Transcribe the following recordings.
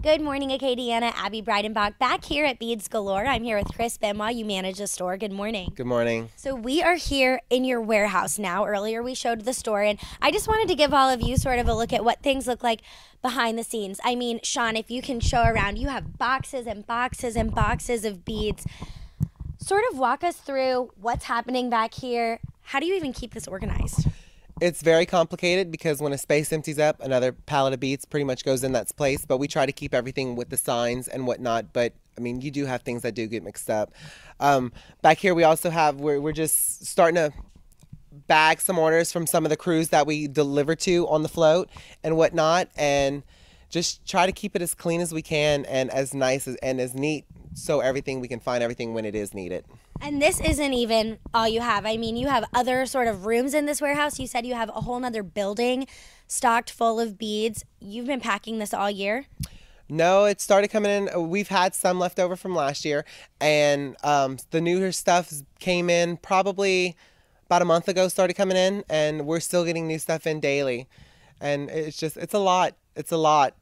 Good morning, Acadiana. Abby Breidenbach back here at Beads Galore. I'm here with Chris Benoit. You manage the store. Good morning. Good morning. So we are here in your warehouse now. Earlier we showed the store, and I just wanted to give all of you sort of a look at what things look like behind the scenes. I mean, Sean, if you can show around, you have boxes and boxes and boxes of beads. Sort of walk us through what's happening back here. How do you even keep this organized? It's very complicated because when a space empties up, another pallet of beads pretty much goes in that place, but we try to keep everything with the signs and whatnot. But I mean, you do have things that do get mixed up. Back here we also have, we're just starting to bag some orders from some of the crews that we deliver to on the float and whatnot, and just try to keep it as clean as we can and as nice and as neat, so we can find everything when it is needed. And this isn't even all you have. I mean, you have other sort of rooms in this warehouse. You said you have a whole nother building stocked full of beads. You've been packing this all year? No, it started coming in. We've had some left over from last year, and the newer stuff came in probably about a month ago, started coming in, and we're still getting new stuff in daily. And it's a lot. It's a lot.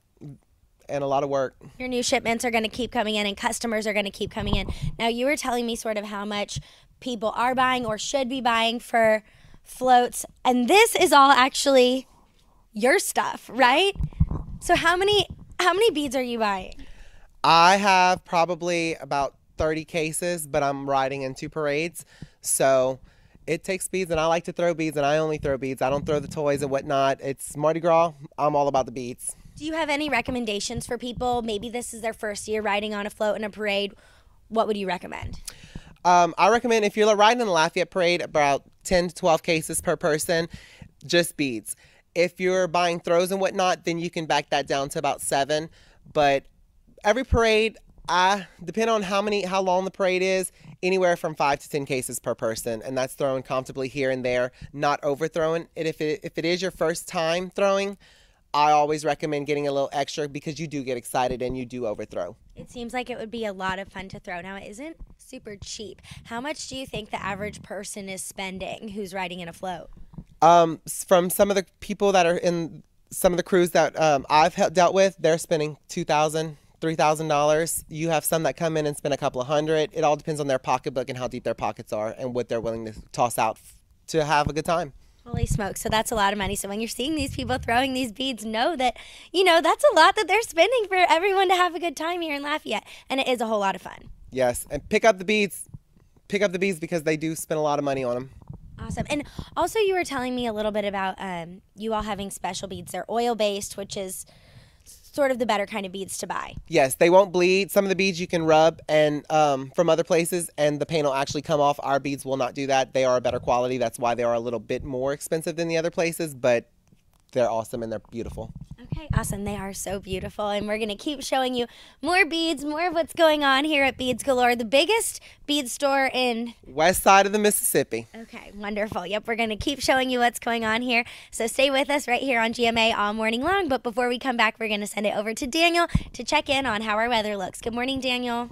And a lot of work. Your new shipments are going to keep coming in and customers are going to keep coming in. Now, you were telling me sort of how much people are buying or should be buying for floats, and this is all actually your stuff, right? So how many beads are you buying? I have probably about 30 cases, but I'm riding in 2 parades, so it takes beads, and I like to throw beads, and I only throw beads. I don't throw the toys and whatnot. It's Mardi Gras. I'm all about the beads. Do you have any recommendations for people? Maybe this is their first year riding on a float in a parade. What would you recommend? I recommend, if you're riding in the Lafayette Parade, about 10 to 12 cases per person, just beads. If you're buying throws and whatnot, then you can back that down to about 7. But every parade, depending on how long the parade is, anywhere from 5 to 10 cases per person, and that's throwing comfortably here and there, not overthrowing it. If it is your first time throwing, I always recommend getting a little extra because you do get excited and you do overthrow. It seems like it would be a lot of fun to throw. Now, it isn't super cheap. How much do you think the average person is spending who's riding in a float? From some of the people that are in some of the crews that I've dealt with, they're spending $2,000, $3,000. You have some that come in and spend a couple of hundred. It all depends on their pocketbook and how deep their pockets are and what they're willing to toss out to have a good time. Holy smokes, so that's a lot of money. So when you're seeing these people throwing these beads, know that, that's a lot that they're spending for everyone to have a good time here in Lafayette. And it is a whole lot of fun. Yes, and pick up the beads. Pick up the beads because they do spend a lot of money on them. Awesome. And also you were telling me a little bit about you all having special beads. They're oil-based, which is sort of the better kind of beads to buy. Yes, they won't bleed. Some of the beads you can rub and from other places, and the paint will actually come off. Our beads will not do that. They are a better quality. That's why they are a little bit more expensive than the other places, but they're awesome and they're beautiful. Okay, awesome. They are so beautiful, and we're going to keep showing you more beads, more of what's going on here at Beads Galore, the biggest bead store in west side of the Mississippi. Okay, wonderful. Yep, we're going to keep showing you what's going on here. So stay with us right here on GMA all morning long. But before we come back, we're going to send it over to Daniel to check in on how our weather looks. Good morning, Daniel.